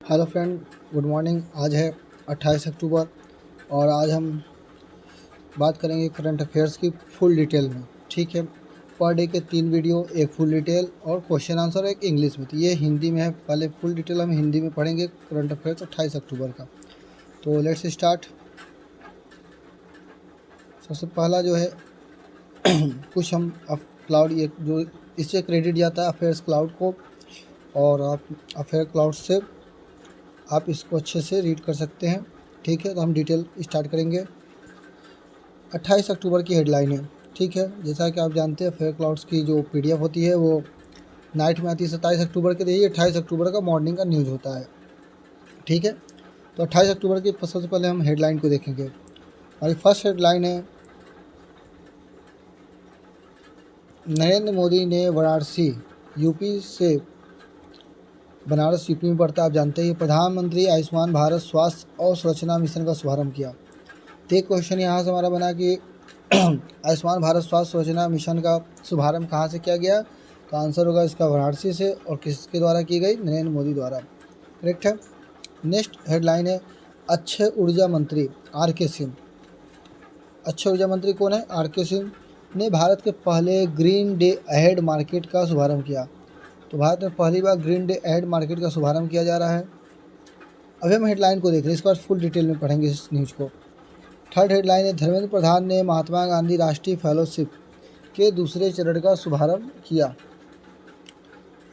Hello friend, good morning. आज है 28 अक्टूबर और आज हम बात करेंगे करंट अफेयर्स की फुल डिटेल में। ठीक है, पर डे के 3 वीडियो, एक फुल डिटेल और क्वेश्चन आंसर एक इंग्लिश में। तो ये हिंदी में है। पहले फुल डिटेल हम हिंदी में पढ़ेंगे करंट अफेयर्स 28 अक्टूबर का। तो लेट्स स्टार्ट। सबसे पहला जो है कुछ हम क्लाउड, ये जो इससे क्रेडिट जाता है अफेयर्स क्लाउड को, और आप अफेयर क्लाउड से आप इसको अच्छे से रीड कर सकते हैं। ठीक है, तो हम डिटेल स्टार्ट करेंगे। 28 अक्टूबर की हेडलाइन है। ठीक है, जैसा कि आप जानते हैं फेयर क्लाउड्स की जो पीडीएफ होती है वो नाइट में आती है 27 अक्टूबर के। यही 28 अक्टूबर का मॉर्निंग का न्यूज़ होता है। ठीक है, तो 28 अक्टूबर की सबसे पहले हम हेडलाइन को देखेंगे। हमारी फर्स्ट हेडलाइन है, नरेंद्र मोदी ने वाराणसी यूपी से, बनारस यूपी में पड़ता है, आप जानते हैं, प्रधानमंत्री आयुष्मान भारत स्वास्थ्य और सुरक्षा मिशन का शुभारंभ किया। तो एक क्वेश्चन यहाँ से हमारा बना कि आयुष्मान भारत स्वास्थ्य योजना मिशन का शुभारंभ कहाँ से किया गया। तो आंसर होगा इसका वाराणसी से, और किसके द्वारा की गई? नरेंद्र मोदी द्वारा। करेक्ट है। नेक्स्ट हेडलाइन है, अक्षय ऊर्जा मंत्री आर के सिंह। अक्षय ऊर्जा मंत्री कौन है? आर के सिंह ने भारत के पहले ग्रीन डे अहेड मार्केट का शुभारंभ किया। तो भारत में पहली बार ग्रीन डे अहेड मार्केट का शुभारंभ किया जा रहा है। अभी हम हेडलाइन को देख रहे हैं, इसके बाद फुल डिटेल में पढ़ेंगे इस न्यूज़ को। थर्ड हेडलाइन है, धर्मेंद्र प्रधान ने महात्मा गांधी राष्ट्रीय फेलोशिप के दूसरे चरण का शुभारंभ किया।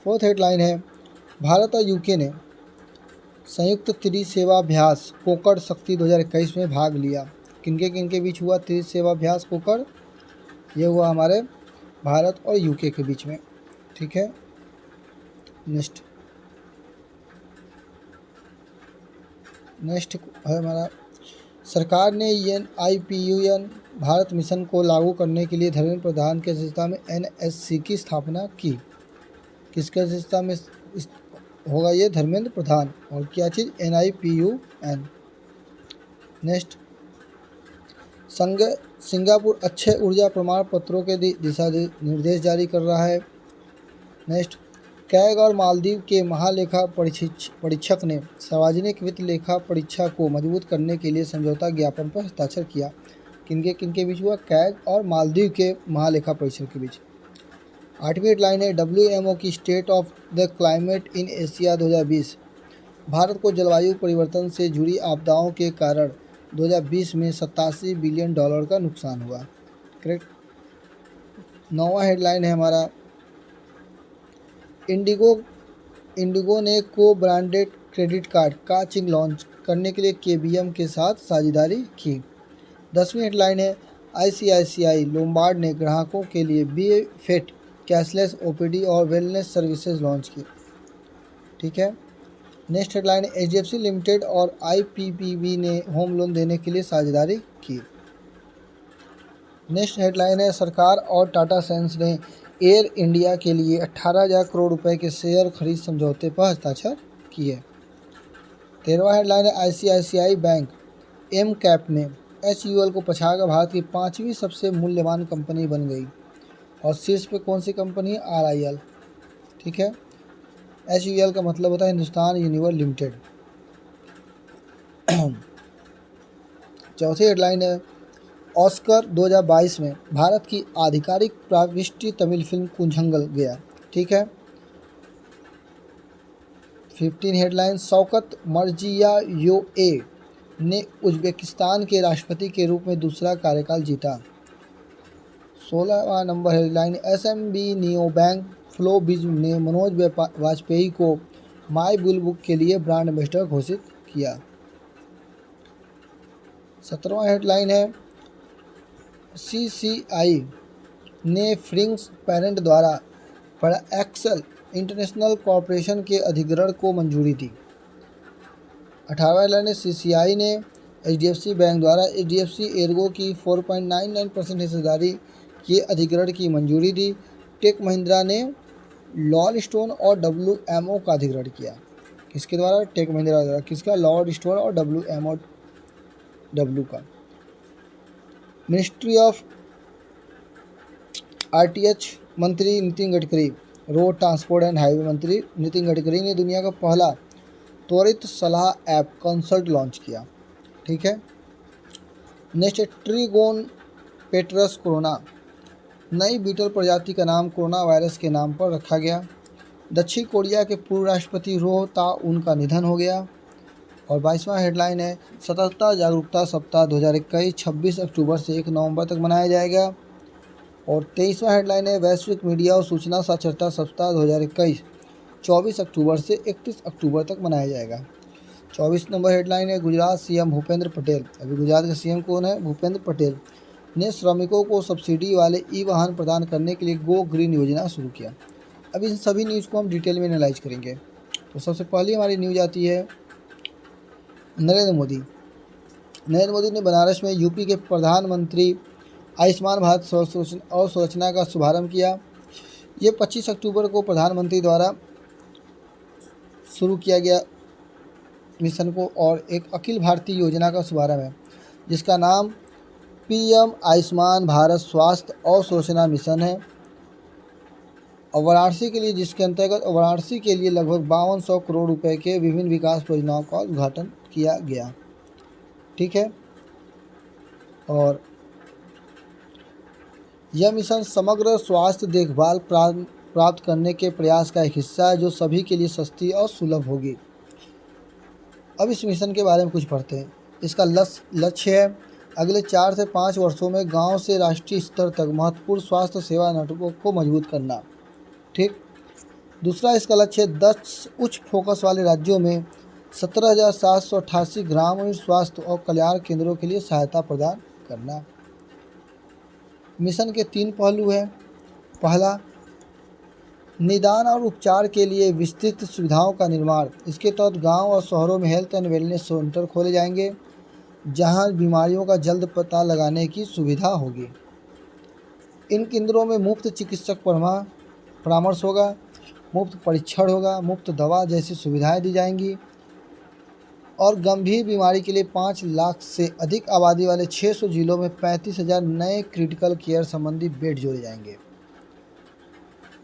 फोर्थ हेडलाइन है, भारत और यूके ने संयुक्त त्रिसेवाभ्यास कोकड़ शक्ति 2021 में भाग लिया। किनके किनके बीच हुआ त्रिसेवाभ्यास कोकड़? ये हुआ हमारे भारत और यूके के बीच में। ठीक है, नेक्स्ट है हमारा, सरकार ने NIPUN भारत मिशन को लागू करने के लिए धर्मेंद्र प्रधान की अध्यक्षता में NSC की स्थापना की। किसके अध्यक्षता में होगा ये? धर्मेंद्र प्रधान। और क्या चीज़? NIPUN। नेक्स्ट, सिंगापुर अक्षय ऊर्जा प्रमाण पत्रों के दिशा निर्देश जारी कर रहा है। नेक्स्ट, कैग और मालदीव के महालेखा परीक्षक ने सार्वजनिक वित्त लेखा परीक्षा को मजबूत करने के लिए समझौता ज्ञापन पर हस्ताक्षर किया। किनके किनके बीच हुआ? कैग और मालदीव के महालेखा परीक्षक के बीच। आठवीं हेडलाइन है, WMO की state of the climate in Asia 2020। Bharat को जलवायु परिवर्तन से जुड़ी आपदाओं के कारण 2020 में $87 बिलियन का नुकसान हुआ। करेक्ट। नौवां हेडलाइन है हमारा, इंडिगो ने को ब्रांडेड क्रेडिट कार्ड काचिंग लॉन्च करने के लिए KBM के साथ साझेदारी की। 10वीं हेडलाइन है, ICICI लोम्बार्ड ने ग्राहकों के लिए BFET कैशलेस OPD और वेलनेस सर्विसेज लॉन्च की। ठीक है। नेक्स्ट हेडलाइन है, HDFC लिमिटेड और IPPB ने होम लोन देने के लिए साझेदारी की। नेक्स्ट हेडलाइन है, सरकार और टाटा सन्स ने एयर इंडिया के लिए 18,000 करोड़ रुपए के शेयर खरीद समझौते पर हस्ताक्षर किए। 13वां हेडलाइन है, ICICI बैंक MCAP में HUL को पछाड़कर भारत की 5वीं सबसे मूल्यवान कंपनी बन गई। और शीर्ष पे कौन सी कंपनी है? RIL। ठीक है, HUL का मतलब होता है हिंदुस्तान यूनिवर लिमिटेड। चौथी हेडलाइन है, ऑस्कर 2022 में भारत की आधिकारिक प्रविष्टि तमिल फिल्म कुंजंगल गया। ठीक है। 15 हेडलाइन, शौकत मिर्जियोयेव ने उज्बेकिस्तान के राष्ट्रपति के रूप में दूसरा कार्यकाल जीता। 16वां number headline, SMB neo bank FloBiz ने मनोज वाजपेयी को माई बुक के लिए ब्रांड एम्बेसडर घोषित किया। 17वां हेडलाइन है, CCI ने फ्रिंग्स पेरेंट द्वारा पैराएक्सल इंटरनेशनल कॉरपोरेशन के अधिग्रहण को मंजूरी दी। 18वां हेडलाइन है, CCI ने HDFC बैंक द्वारा HDFC एर्गो की 4.99% हिस्सेदारी के अधिग्रहण की मंजूरी दी। टेक महिंद्रा ने लॉर्ड स्टोन और WMO का अधिग्रहण किया। किसके द्वारा? टेक महिंद्रा द्वारा। किसका? लॉर्ड स्टोन और WMO का। मिनिस्ट्री ऑफ RTH मंत्री Nitin Gadkari, road transport and highway मंत्री नितिन गडकरी ने दुनिया का पहला त्वरित सलाह ऐप कंसल्ट लॉन्च किया। ठीक है। नेक्स्ट है ट्रिगोन पेट्रस कोरोना, नई बीटल प्रजाति का नाम कोरोना वायरस के नाम पर रखा गया। दक्षिण कोरिया के पूर्व राष्ट्रपति रोह ता-उन का निधन हो गया। और 22वां हेडलाइन है सतर्कता जागरूकता सप्ताह 2021 26 अक्टूबर से 1 नवंबर तक मनाया जाएगा। और 23वां हेडलाइन है वैश्विक मीडिया और सूचना साक्षरता सप्ताह 2021 24 अक्टूबर से 31 अक्टूबर तक मनाया जाएगा। 24 नंबर हेडलाइन है गुजरात सीएम भूपेंद्र पटेल, अभी गुजरात के सीएम कौन है? भूपेंद्र पटेल ने श्रमिकों को सब्सिडी वाले ई वाहन प्रदान करने के लिए गो ग्रीन योजना शुरू किया। अब इन सभी न्यूज़ को हम डिटेल में एनालाइज करेंगे। तो सबसे पहली हमारी न्यूज़ आती है नरेंद्र मोदी ने बनारस में यूपी के प्रधानमंत्री आयुष्मान भारत अवसंरचना का शुभारंभ किया। ये 25 अक्टूबर को प्रधानमंत्री द्वारा शुरू किया गया मिशन को और एक अखिल भारतीय योजना का शुभारंभ है जिसका नाम पीएम आयुष्मान भारत स्वास्थ्य अवसंरचना मिशन है। और वाराणसी के लिए, जिसके अंतर्गत वाराणसी के लिए लगभग 5200 करोड़ रुपए के विभिन्न विकास परियोजनाओं का उद्घाटन किया गया। ठीक है। और यह मिशन समग्र स्वास्थ्य देखभाल प्राप्त करने के प्रयास का एक हिस्सा है जो सभी के लिए सस्ती और सुलभ होगी। अब इस मिशन के बारे में कुछ पढ़ते हैं। इसका लक्ष्य है अगले 4 से 5 वर्षों में गांव से राष्ट्रीय स्तर तक महत्वपूर्ण स्वास्थ्य सेवा नेटवर्क को मजबूत करना। ठीक। दूसरा इसका लक्ष्य है 10 उच्च फोकस वाले राज्यों में 17,788 ग्रामीण स्वास्थ्य और कल्याण केंद्रों के लिए सहायता प्रदान करना। मिशन के 3 पहलू हैं। पहला, निदान और उपचार के लिए विस्तृत सुविधाओं का निर्माण। इसके तहत गांव और शहरों में हेल्थ एंड वेलनेस सेंटर खोले जाएंगे जहां बीमारियों का जल्द पता लगाने की सुविधा होगी। इन केंद्रों में मुफ्त चिकित्सक परामर्श होगा, मुफ्त परीक्षण होगा, मुफ्त दवा जैसी सुविधाएं दी जाएंगी और गंभीर बीमारी के लिए 5 लाख से अधिक आबादी वाले 600 जिलों में 35,000 नए क्रिटिकल केयर संबंधी बेड जोड़े जाएंगे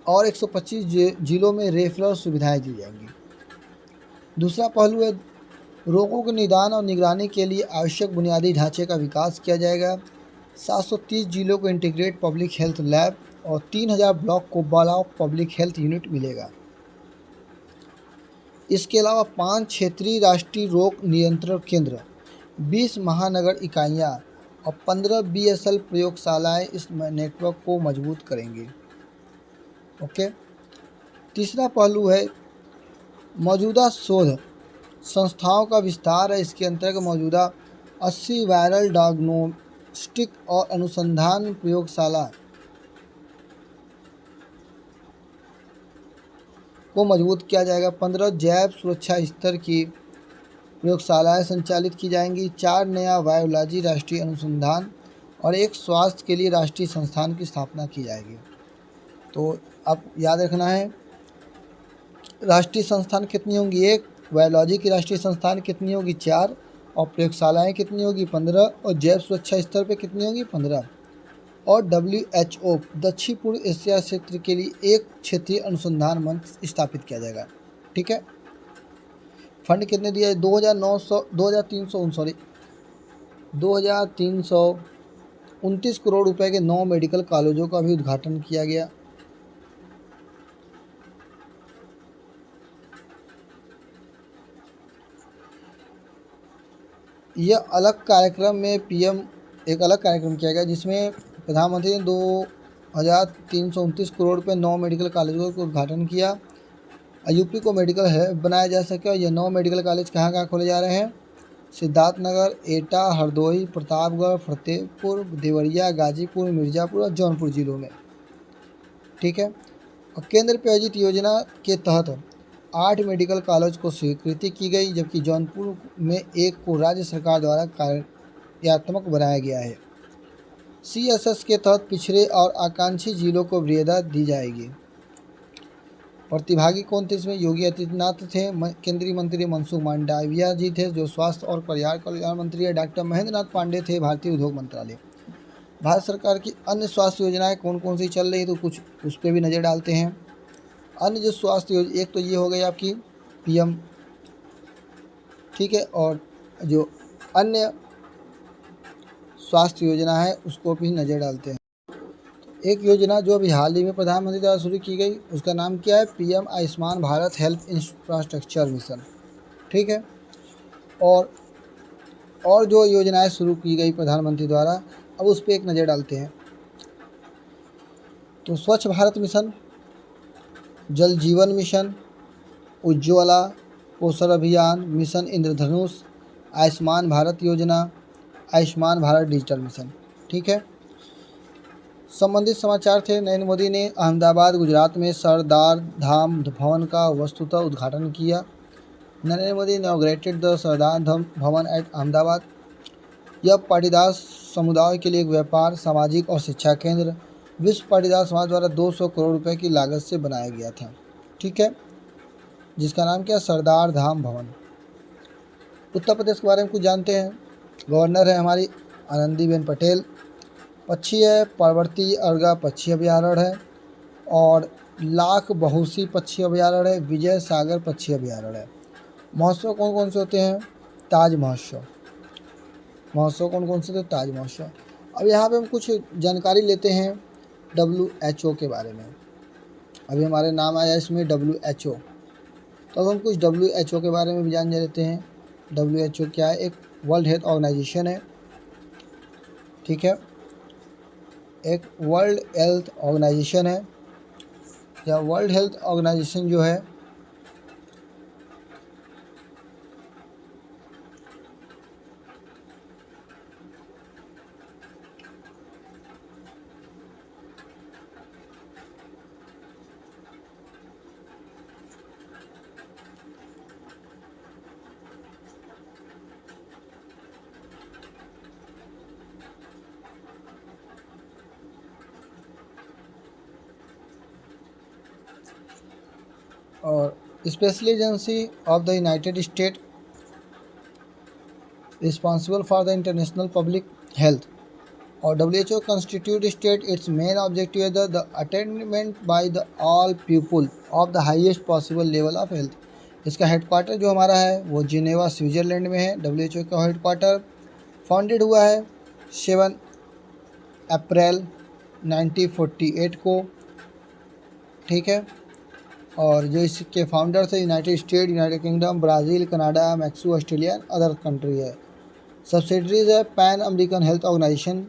और 125 जिलों में रेफरल सुविधाएं दी जाएंगी। दूसरा पहलू है रोगों के निदान और निगरानी के लिए आवश्यक बुनियादी ढांचे का विकास किया जाएगा। 730 जिलों को इंटीग्रेट पब्लिक हेल्थ लैब और 3000 ब्लॉक को ब्लॉक पब्लिक हेल्थ यूनिट मिलेगा। इसके अलावा 5 क्षेत्रीय राष्ट्रीय रोग नियंत्रण केंद्र, 20 महानगर इकाइयाँ और 15 बीएसएल प्रयोगशालाएं इस नेटवर्क को मजबूत करेंगी। ओके। तीसरा पहलू है मौजूदा शोध संस्थाओं का विस्तार है। इसके अंतर्गत मौजूदा 80 वायरल डायग्नोस्टिक और अनुसंधान प्रयोगशाला को मजबूत किया जाएगा। 15 जैव सुरक्षा स्तर की प्रयोगशालाएं संचालित की जाएंगी। 4 नया बायोलॉजी राष्ट्रीय अनुसंधान और 1 स्वास्थ्य के लिए राष्ट्रीय संस्थान की स्थापना की जाएगी। तो अब याद रखना है राष्ट्रीय संस्थान कितनी होंगी? 1। बायोलॉजी की राष्ट्रीय संस्थान कितनी होगी? 4। और प्रयोगशालाएँ कितनी होगी? 15। और जैव सुरक्षा स्तर पे कितनी होगी? 15। और WHO दक्षिण पूर्व एशिया क्षेत्र के लिए 1 क्षेत्रीय अनुसंधान मंच स्थापित किया जाएगा। ठीक है। फंड कितने दिया है? 2,329 करोड़ रुपए के 9 मेडिकल कॉलेजों का भी उद्घाटन किया गया। यह अलग कार्यक्रम में एक अलग कार्यक्रम किया गया जिसमें प्रधानमंत्री ने 2,329 करोड़ रुपये 9 मेडिकल कॉलेजों का उद्घाटन किया। यूपी को मेडिकल है बनाया जा सके। और ये 9 मेडिकल कॉलेज कहाँ खोले जा रहे हैं? सिद्धार्थनगर, एटा, हरदोई, प्रतापगढ़, फतेहपुर, देवरिया, गाजीपुर, मिर्ज़ापुर और जौनपुर जिलों में। ठीक है। और केंद्र प्रायोजित योजना के तहत 8 मेडिकल कॉलेज को स्वीकृति की गई जबकि जौनपुर में 1 को राज्य सरकार द्वारा कार्यात्मक बनाया गया है। CSS के तहत पिछड़े और आकांक्षी जिलों को वरीयता दी जाएगी। प्रतिभागी कौन थे इसमें? योगी आदित्यनाथ थे, केंद्रीय मंत्री मनसुख मांडविया जी थे जो स्वास्थ्य और परिवार कल्याण मंत्री है, डॉक्टर महेंद्र नाथ पांडे थे, भारतीय उद्योग मंत्रालय। भारत सरकार की अन्य स्वास्थ्य योजनाएं कौन कौन सी चल रही है तो कुछ उस पर भी नज़र डालते हैं। अन्य जो स्वास्थ्य योजना, एक तो ये हो गई आपकी PM ठीक है, और जो अन्य स्वास्थ्य योजना है उसको भी नज़र डालते हैं। एक योजना जो अभी हाल ही में प्रधानमंत्री द्वारा शुरू की गई उसका नाम क्या है, PM Ayushman Bharat health infrastructure mission. ठीक है, और और जो योजनाएं शुरू की गई प्रधानमंत्री द्वारा, अब उस पर एक नज़र डालते हैं। तो स्वच्छ भारत मिशन, जल जीवन मिशन, उज्ज्वला, पोषण अभियान, मिशन इंद्रधनुष, आयुष्मान भारत योजना, आयुष्मान भारत डिजिटल मिशन। ठीक है, संबंधित समाचार थे। नरेंद्र मोदी ने अहमदाबाद गुजरात में सरदार धाम भवन का वस्तुतः उद्घाटन किया। नरेंद्र मोदी इनॉग्रेटेड द सरदार धाम भवन एट अहमदाबाद। यह पाटीदार समुदाय के लिए एक व्यापार, सामाजिक और शिक्षा केंद्र विश्व पाटीदार समाज द्वारा 200 करोड़ रुपए की लागत से बनाया गया था। ठीक है, जिसका नाम क्या, सरदार धाम भवन। उत्तर प्रदेश के बारे में कुछ जानते हैं। गवर्नर है हमारी आनंदीबेन पटेल। पक्षी है पार्वती अर्गा पक्षी अभयारण्य है, और लाख बहुसी पक्षी अभयारण्य है, विजय सागर पक्षी अभयारण्य है। महोत्सव कौन कौन से होते हैं, ताज महोत्सव। महोत्सव कौन कौन से थे, ताज महोत्सव। अब यहाँ पे हम कुछ जानकारी लेते हैं WHO के बारे में। अभी हमारे नाम आया इसमें WHO, तो अब हम कुछ WHO के बारे में भी जान लेते हैं। WHO क्या है, एक वर्ल्ड हेल्थ ऑर्गेनाइजेशन है। ठीक है, एक वर्ल्ड हेल्थ ऑर्गेनाइजेशन है। या वर्ल्ड हेल्थ ऑर्गेनाइजेशन जो है और special agency of the United state responsible for the international public health. और WHO constitute state its main objective is the attainment by the all people of the highest possible level of health। इसका headquarter जो हमारा है वो Geneva Switzerland में है। WHO का headquarter founded हुआ है 7 अप्रैल 1948 को। ठीक है, और जो इसके फाउंडर थे United State, United Kingdom, Brazil, Canada, Mexico, Australia, other country है। सब्सिडरीज है पैन अमेरिकन हेल्थ ऑर्गेनाइजेशन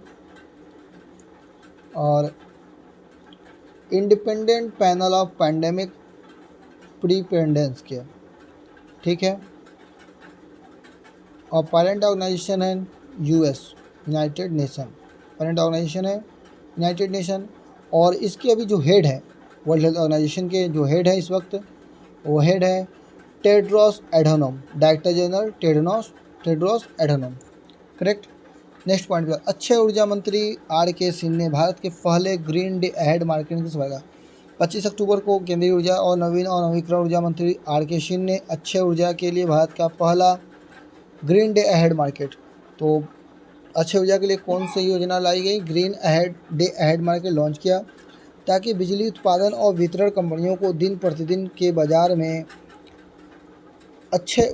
और Independent Panel of Pandemic Preparedness के। ठीक है, और पेरेंट ऑर्गेनाइजेशन है US United Nation. Parent organisation है यूनाइटेड नेशन, और इसके अभी जो हेड है वर्ल्ड हेल्थ ऑर्गेनाइजेशन के जो हेड है इस वक्त, वो हेड है Tedros Adhanom, director general Tedros Adhanom. Correct. Next point पर, अक्षय ऊर्जा मंत्री RK सिंह ने भारत के पहले ग्रीन डे अहेड मार्केट की शुरुआत 25 अक्टूबर को केंद्रीय ऊर्जा और नवीन और नवीकरण ऊर्जा मंत्री RK सिंह ने अक्षय ऊर्जा के लिए भारत का पहला ग्रीन डे अहेड मार्केट। तो अक्षय ऊर्जा के लिए कौन सी योजना लाई गई, green day ahead market launch किया, ताकि बिजली उत्पादन और वितरण कंपनियों को दिन प्रतिदिन के बाजार में अक्षय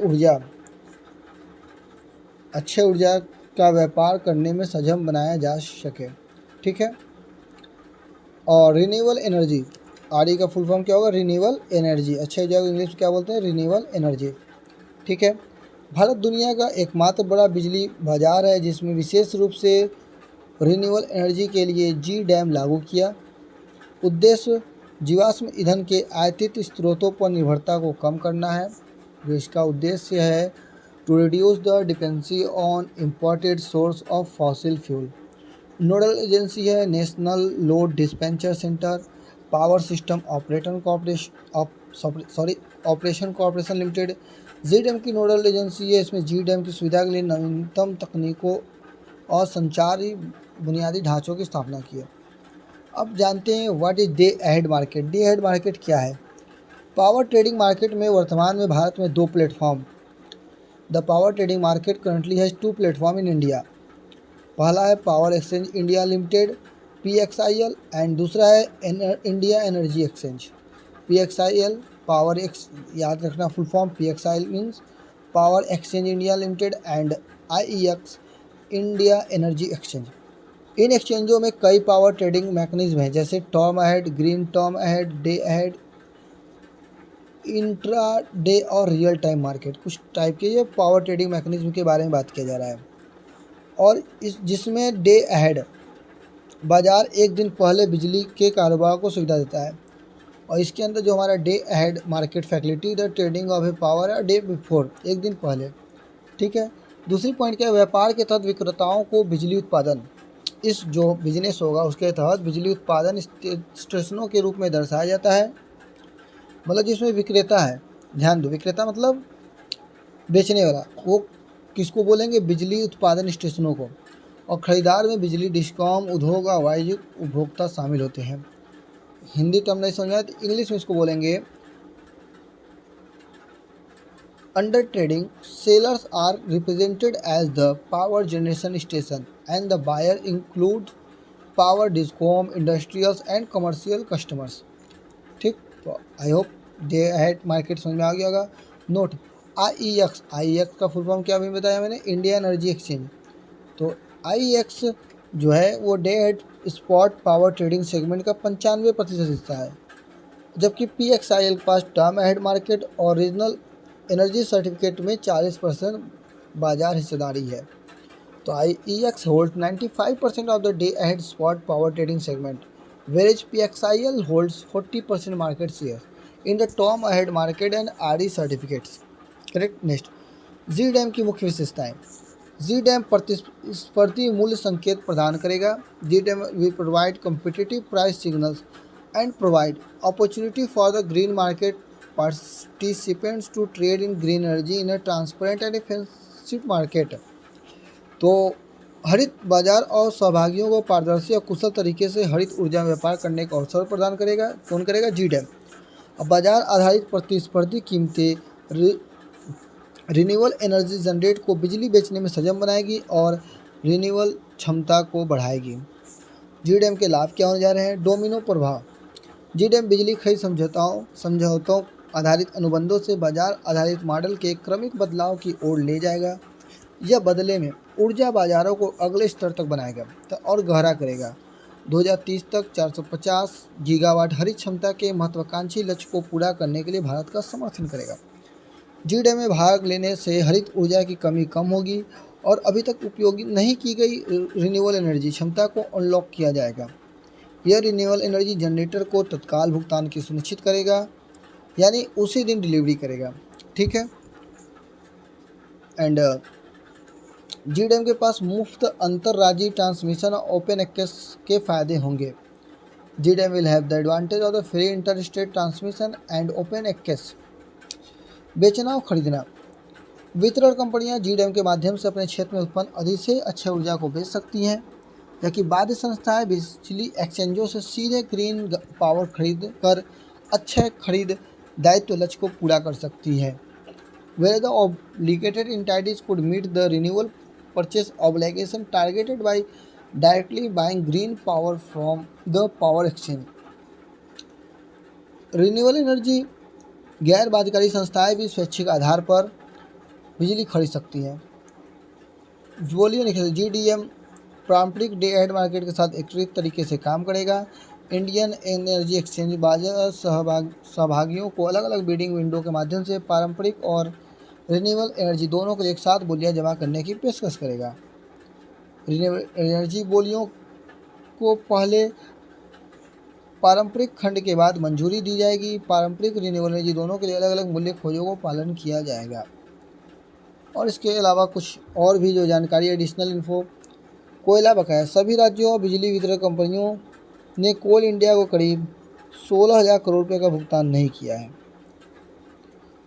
ऊर्जा का व्यापार करने में सक्षम बनाया जा सके। ठीक है, और रिन्यूएबल एनर्जी, RE का फुल फॉर्म क्या होगा, रिन्यूएबल एनर्जी। अक्षय ऊर्जा को इंग्लिश में क्या बोलते हैं, रिन्यूएबल एनर्जी। ठीक है, भारत दुनिया का एकमात्र बड़ा बिजली बाजार है जिसमें विशेष रूप से रिन्यूएबल एनर्जी के लिए GDAM लागू किया। उद्देश्य जीवाश्म ईंधन के आयातित स्रोतों पर निर्भरता को कम करना है। जो इसका उद्देश्य है to reduce the dependency on imported source of fossil fuel. Nodal agency है national load dispatcher centre, power system operation corporation limited. GDAM की नोडल एजेंसी है। इसमें GDAM की सुविधा के लिए नवीनतम तकनीकों और संचारी बुनियादी ढांचों की स्थापना की है। अब जानते हैं what is day ahead market. Day ahead market क्या है। पावर ट्रेडिंग मार्केट में वर्तमान में भारत में 2 platform. The power trading market currently has 2 platform in India. पहला है power exchange India limited PXIL, and दूसरा है इंडिया एनर्जी एक्सचेंज PXIL। याद रखना full form, PXIL means power exchange India limited and IEX India energy exchange. इन एक्सचेंजों में कई पावर ट्रेडिंग मैकेनिज्म हैं, जैसे term ahead, green term ahead, day ahead, intra day और रियल टाइम मार्केट, कुछ टाइप के ये पावर ट्रेडिंग मैकेनिज्म के बारे में बात किया जा रहा है। और इस जिसमें डे अहेड बाजार एक दिन पहले बिजली के कारोबार को सुविधा देता है, और इसके अंदर जो हमारा day ahead market facility the trading of A power है डे बिफोर, एक दिन पहले। ठीक है। दूसरी पॉइंट क्या है, व्यापार के तहत विक्रेताओं को बिजली उत्पादन, इस जो बिजनेस होगा उसके तहत बिजली उत्पादन स्टेशनों के रूप में दर्शाया जाता है। मतलब जिसमें विक्रेता है, ध्यान दो, विक्रेता मतलब बेचने वाला, वो किसको बोलेंगे, बिजली उत्पादन स्टेशनों को। और खरीदार में बिजली डिस्कॉम, उद्योग और वाणिज्यिक उपभोक्ता शामिल होते हैं। हिंदी टर्म नहीं समझ में आया तो इंग्लिश में इसको बोलेंगे under trading. Sellers are represented as the power generation station and the buyer include power discom, industrials and commercial customers. ठीक, तो I hope day ahead market समझ में आ गया होगा। नोट, IEX का फुल फॉर्म क्या अभी बताया मैंने, इंडिया एनर्जी एक्सचेंज। तो IEX जो है वो day ahead spot power trading segment का 95% हिस्सा है, जबकि PXIL के पास टर्म अहेड मार्केट और रीजनल एनर्जी सर्टिफिकेट में 40% बाजार हिस्सेदारी है। तो IEX hold 95% of the day ahead spot power trading segment, whereas PXIL holds 40% market share in the term ahead market and RE certificates. Correct. Next, जी dam की मुख्य विशेषताएं। जी डैम प्रतिस्पर्धी मूल्य संकेत प्रदान करेगा। जी dam will provide competitive price signals and provide opportunity for the green market participants to trade in green energy in a transparent and efficient market। तो हरित बाजार और सहभागियों को पारदर्शी और कुशल तरीके से हरित ऊर्जा में व्यापार करने का अवसर प्रदान करेगा। कौन करेगा, जी डैम। अब बाजार आधारित प्रतिस्पर्धी कीमतें रिन्यूएबल एनर्जी जनरेट को बिजली बेचने में सक्षम बनाएगी और रिन्यूएबल क्षमता को बढ़ाएगी। जी डैम के लाभ क्या होने जा रहे हैं, डोमिनो प्रभाव। जी डैम बिजली खरीद समझौतों आधारित अनुबंधों से बाजार आधारित मॉडल के क्रमिक बदलाव की ओर ले जाएगा। यह बदले में ऊर्जा बाजारों को अगले स्तर तक बनाएगा और गहरा करेगा। 2030 तक 450 गीगावाट हरित क्षमता के महत्वाकांक्षी लक्ष्य को पूरा करने के लिए भारत का समर्थन करेगा। जी डैम में भाग लेने से हरित ऊर्जा की कमी कम होगी और अभी तक उपयोग नहीं की गई रिन्यूएबल एनर्जी क्षमता को अनलॉक किया जाएगा। यह रिन्यूएबल एनर्जी जनरेटर को तत्काल भुगतान की सुनिश्चित करेगा, यानी उसी दिन डिलीवरी करेगा। ठीक है। एंड जी डैम के पास मुफ्त अंतर्राज्यीय ट्रांसमिशन और ओपन एक्सेस के फायदे होंगे। G DAM will have the advantage of the free inter state transmission and open access. बेचना और खरीदना। वितरण कंपनियां जी डैम के माध्यम से अपने क्षेत्र में उत्पन्न अधिक से अच्छी ऊर्जा को बेच सकती हैं, जबकि बाध्य संस्थाएं बिजली एक्सचेंजों से सीधे ग्रीन पावर खरीद कर अच्छे खरीद दायित्व लक्ष्य को पूरा कर सकती है। Where the obligated entities could meet the renewable purchase obligation targeted by directly buying green power from the power exchange। Renewable energy गैर बाध्यकारी संस्थाएं भी स्वैच्छिक आधार पर बिजली खरीद सकती हैं। बोलिए लिखे, GDM पारंपरिक डे अहेड मार्केट के साथ एकीकृत तरीके से काम करेगा। इंडियन एनर्जी एक्सचेंज बाजार सहभागियों को अलग अलग बिडिंग विंडो के माध्यम से पारंपरिक और रिन्यूएबल एनर्जी दोनों को एक साथ बोलियां जमा करने की पेशकश करेगा। रिन्यूएबल एनर्जी बोलियों को पहले पारंपरिक खंड के बाद मंजूरी दी जाएगी। पारंपरिक रिन्यूएबल एनर्जी दोनों के लिए अलग अलग मूल्य खोजों को पालन किया जाएगा। और इसके अलावा कुछ और भी जो जानकारी एडिशनल इन्फो। कोयला बकाया। सभी राज्यों और बिजली वितरण कंपनियों ने कोल इंडिया को करीब 16,000 करोड़ रुपये का भुगतान नहीं किया है।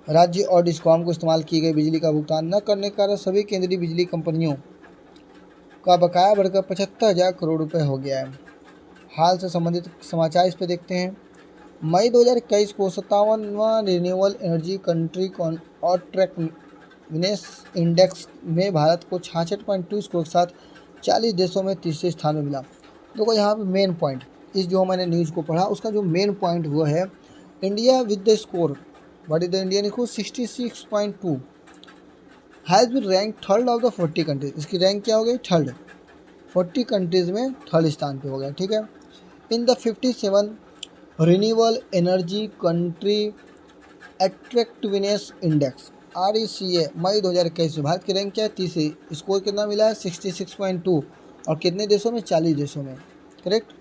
राज्य और डिस्कॉम को इस्तेमाल की गई बिजली का भुगतान न करने के कारण सभी केंद्रीय बिजली कंपनियों का बकाया बढ़कर 75,000 करोड़ रुपये हो गया है। हाल से संबंधित समाचार इस पर देखते हैं। मई 2021 को 57वां renewable energy country attractiveness index में भारत को 66.2 स्कोर के साथ 40 देशों में तीसरे स्थान में मिला। देखो यहाँ पे मेन पॉइंट, इस जो मैंने न्यूज़ को पढ़ा उसका जो मेन पॉइंट हुआ है, India with the score what is the Indian score 66.2 has been rank third of the 40 countries. इसकी रैंक क्या हो गई? थर्ड। 40 कंट्रीज़ में थर्ड स्थान पे हो गया। ठीक है। In the 57 renewable energy country attractiveness index RECA मई 2021 में भारत की रैंक क्या है? तीसरी। स्कोर कितना मिला है? 66.2। और कितने देशों में? 40 देशों में। करेक्ट।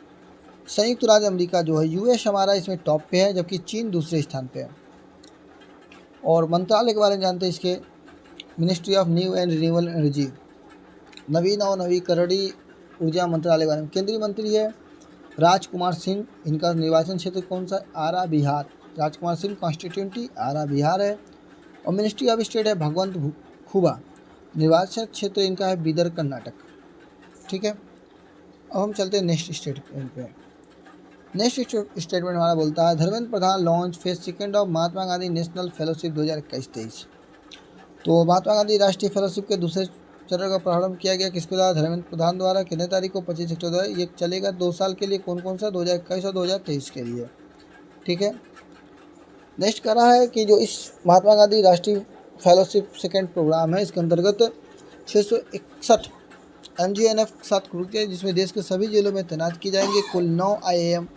संयुक्त राज्य अमेरिका जो है, US हमारा इसमें टॉप पे है, जबकि चीन दूसरे स्थान पे है। और मंत्रालय के बारे में जानते हैं इसके। Ministry of new and renewable energy, नवीन और नवीकरणीय ऊर्जा मंत्रालय के बारे में केंद्रीय मंत्री है राजकुमार सिंह। इनका निर्वाचन क्षेत्र कौन सा? आरा बिहार। राजकुमार सिंह कॉन्स्टिट्यूंटी आरा बिहार है। और मिनिस्ट्री ऑफ स्टेट है भगवंत खुबा। निर्वाचन क्षेत्र इनका है बीदर कर्नाटक। ठीक है। अब हम चलते हैं नेक्स्ट स्टेटमेंट पे। नेक्स्ट स्टेटमेंट हमारा बोलता है Dharmendra Pradhan launch phase second of Mahatma Gandhi national fellowship 2021-23। तो महात्मा गांधी राष्ट्रीय फेलोशिप के दूसरे चरण का प्रारंभ किया गया किसके द्वारा? धर्मेंद्र प्रधान द्वारा। कितने तारीख को? 25 अक्टूबर। ये चलेगा 2 साल के लिए। कौन कौन सा? 2021 और 2023 के लिए। ठीक है। नेक्स्ट कर रहा है कि जो इस महात्मा गांधी राष्ट्रीय फेलोशिप सेकेंड प्रोग्राम है, इसके अंतर्गत 661 MGNF के साथ खुल के जिसमें देश के सभी जिलों में तैनात किए जाएंगे। कुल 9 IIM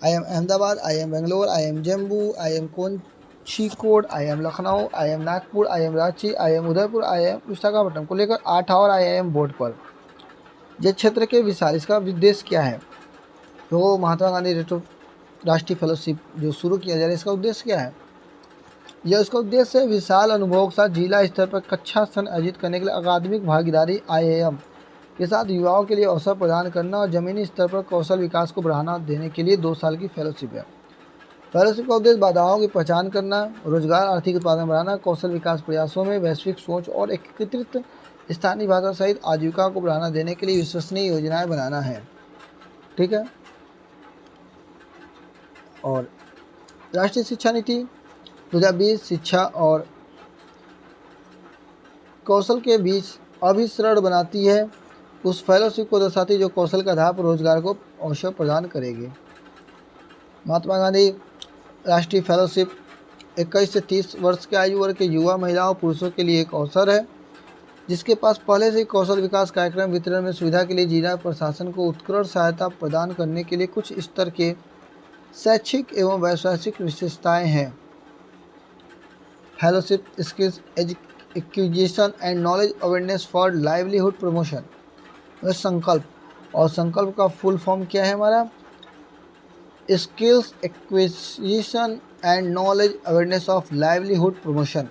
Ahmedabad, IIM Bangalore, IIM Jammu, IIM Kozhikode, IIM Lucknow, IIM Nagpur, IIM Ranchi, IIM Udaipur, IIM Visakhapatnam को लेकर 8 और IIM बोर्ड पर। ये क्षेत्र के विशाल, इसका उद्देश्य क्या है? तो महात्मा गांधी राष्ट्रीय फेलोशिप जो शुरू किया जा रहा है, इसका उद्देश्य क्या है? यह इसका उद्देश्य है विशाल अनुभवों के साथ जिला स्तर पर कक्षा सत्र आयोजित करने के लिए अकादमिक भागीदारी IIM के साथ युवाओं के लिए अवसर प्रदान करना और जमीनी स्तर पर कौशल विकास को बढ़ावा देने के लिए 2 साल की फेलोशिप है। फेलोशिप का उद्देश्य बाधाओं की पहचान करना, रोजगार, आर्थिक उत्पादन बढ़ाना, कौशल विकास प्रयासों में वैश्विक सोच और एकीकृत स्थानीय भाषा सहित आजीविका को बढ़ावा देने के लिए विश्वसनीय योजनाएं बनाना है। ठीक है। और राष्ट्रीय शिक्षा नीति 2020 शिक्षा और कौशल के बीच अभिसरण बनाती है। उस फेलोशिप को दर्शाती है जो कौशल के आधार पर रोजगार को अवसर प्रदान करेगी। महात्मा गांधी राष्ट्रीय फेलोशिप 21 से 30 वर्ष के आयु वर्ग के युवा, महिलाओं, पुरुषों के लिए एक अवसर है जिसके पास पहले से कौशल विकास कार्यक्रम वितरण में सुविधा के लिए जिला प्रशासन को उत्कृष्ट सहायता प्रदान करने के लिए कुछ स्तर के शैक्षिक एवं वैश्विक विशेषताएं हैं। Fellowship skills acquisition and knowledge awareness for livelihood promotion, संकल्प। और संकल्प का फुल फॉर्म क्या है हमारा? Skills acquisition and knowledge awareness of livelihood promotion.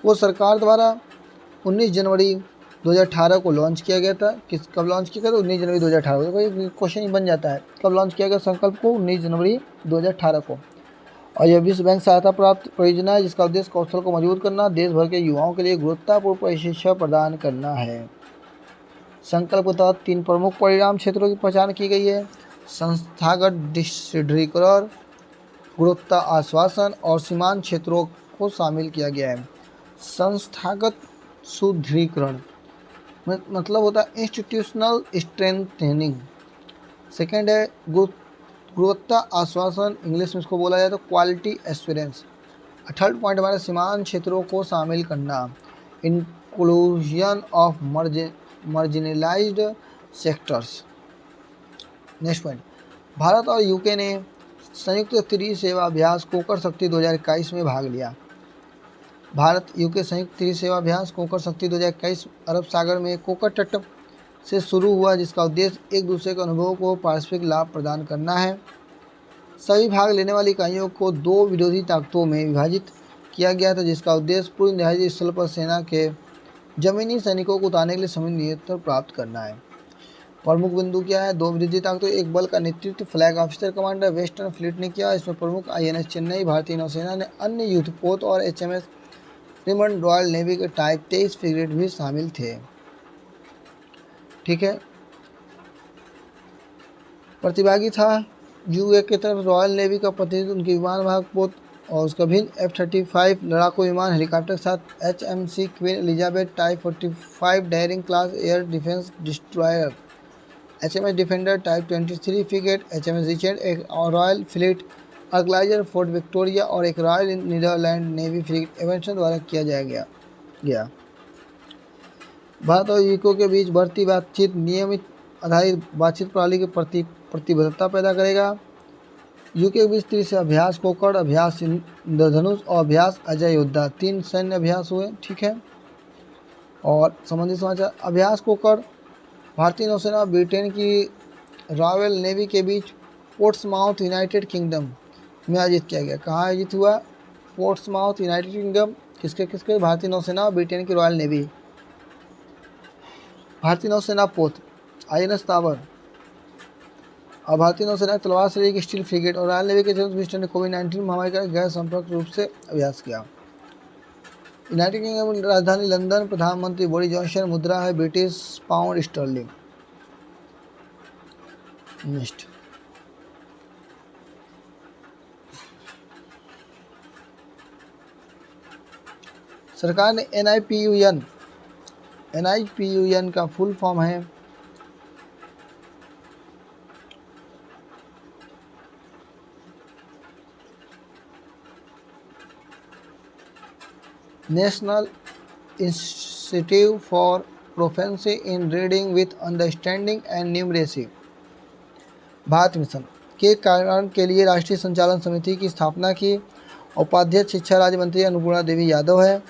वो सरकार द्वारा 19 जनवरी 2018 को लॉन्च किया गया था। कब लॉन्च किया गया था? 19 जनवरी 2018 को। क्वेश्चन ही बन जाता है, कब लॉन्च किया गया संकल्प को? 19 जनवरी 2018 को। और यह विश्व बैंक सहायता प्राप्त परियोजना है जिसका उद्देश्य कौशल को मजबूत करना, देश भर के युवाओं के लिए गुणवत्तापूर्ण प्रशिक्षण प्रदान करना है। संकल्प के तहत 3 प्रमुख परिणाम क्षेत्रों की पहचान की गई है: संस्थागत सुदृढ़ीकरण, गुणवत्ता आश्वासन और सीमांत क्षेत्रों को शामिल किया गया है। संस्थागत सुदृढ़ीकरण मतलब होता है इंस्टीट्यूशनल स्ट्रेंथनिंग। सेकेंड है गुणवत्ता आश्वासन, इंग्लिश में इसको बोला जाए तो क्वालिटी एश्योरेंस। थर्ड पॉइंट हमारे सीमांत क्षेत्रों को शामिल करना, inclusion of marginalised sectors. Next point, Bharat और यूके ने संयुक्त त्रिसेवा अभ्यास कोकर शक्ति 2021 में भाग लिया। भारत यूके संयुक्त त्रिसेवा अभ्यास कोकर शक्ति 2021 अरब सागर में कोकर तट से शुरू हुआ जिसका उद्देश्य एक दूसरे के अनुभवों को पारस्परिक लाभ प्रदान करना है। सभी भाग लेने वाली इकाइयों को 2 विरोधी ताकतों में विभाजित किया गया था जिसका उद्देश्य पूर्व निर्धारित स्थल पर सेना के जमीनी सैनिकों को उतारने के लिए समुद्री नियंत्रण प्राप्त करना है। प्रमुख बिंदु क्या है? 2 विरोधी ताकतों, एक बल का नेतृत्व flag officer commander western fleet ने किया। इसमें प्रमुख INS चेन्नई भारतीय नौसेना ने, अन्य युद्धपोत और HMS रिमंड रॉयल नेवी के टाइप 23 फ्रिगेट भी शामिल थे। ठीक है। प्रतिभागी था यूए की तरफ रॉयल नेवी का प्रतिनिधित्व उनके विमान वाहक पोत और उसका भिन्न F-35 लड़ाकू विमान हेलीकॉप्टर के साथ HMC Queen Elizabeth type 45 Daring class air defence destroyer, HMS Defender type 23 frigate, HMS Richard, एक Royal Fleet Auxiliary Fort Victoria और एक Royal Netherland Navy frigate Evertsen द्वारा किया जाएगा। गया। भारत और यूको के बीच बढ़ती बातचीत नियमित आधारित बातचीत प्रणाली के प्रति प्रतिबद्धता पैदा करेगा। यूके के बीच तीसरे अभ्यास कोकड़, अभ्यास इंद्रधनुष और अभ्यास अजय योद्धा 3 सैन्य अभ्यास हुए। ठीक है। और संबंधित समाचार, अभ्यास कोकड़ भारतीय नौसेना और ब्रिटेन की रॉयल नेवी के बीच पोर्ट्समाउथ यूनाइटेड किंगडम में आयोजित किया गया। कहाँ आयोजित हुआ? Portsmouth United kingdom. किसके किसके? भारतीय नौसेना और ब्रिटेन की रॉयल नेवी। भारतीय नौसेना पोत INS ताबर और भारतीय नौसेना तलवार श्रेणी की स्टील फ्रिगेट और रॉयल नेवी के जम्स विस्टन ने कोविड-19 महामारी का गैर संपर्क रूप से अभ्यास किया। यूनाइटेड किंगडम की राजधानी लंदन। प्रधानमंत्री बोरिस जॉनसन। मुद्रा है ब्रिटिश पाउंड स्टर्लिंग। नेक्स्ट, सरकार ने NIPUN का फुल फॉर्म है national institute for proficiency in reading with understanding and numeracy Bharat mission के कार्यान्वयन के लिए राष्ट्रीय संचालन समिति की स्थापना की। उपाध्यक्ष शिक्षा राज्य मंत्री अन्नपूर्णा देवी यादव है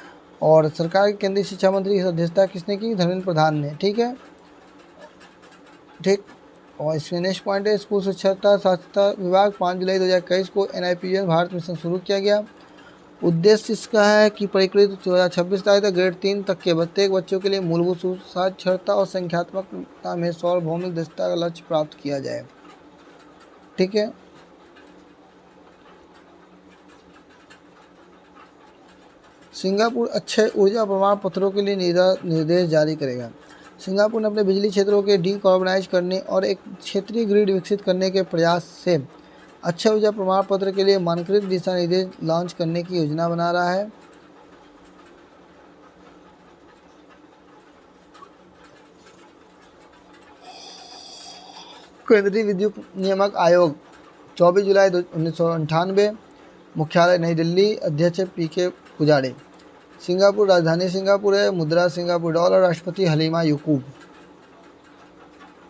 और सरकार के केंद्रीय शिक्षा मंत्री की अध्यक्षता किसने की? धर्मेंद्र प्रधान ने। ठीक है, ठीक। और इसमें नेक्स्ट पॉइंट है, स्कूल साक्षरता विभाग 5 जुलाई 2021 को NIPUN भारत मिशन शुरू किया गया। उद्देश्य इसका है कि परिष्कृत 2026 तक ग्रेड 3 तक के प्रत्येक बच्चों के लिए मूलभूत साक्षरता और संख्यात्मकता में सार्वभौमिक दक्षता का लक्ष्य प्राप्त किया जाए। ठीक है। सिंगापुर अक्षय ऊर्जा प्रमाण पत्रों के लिए निर्देश जारी करेगा। सिंगापुर ने अपने बिजली क्षेत्रों के डीकार्बोनाइज करने और एक क्षेत्रीय ग्रिड विकसित करने के प्रयास से अक्षय ऊर्जा प्रमाण पत्र के लिए मानकीकृत दिशा निर्देश लॉन्च करने की योजना बना रहा है। केंद्रीय विद्युत नियामक आयोग 24 जुलाई 1998, मुख्यालय नई दिल्ली, अध्यक्ष PK पुजारी। सिंगापुर राजधानी सिंगापुर है। मुद्रा सिंगापुर डॉलर। राष्ट्रपति हलीमा याकूब।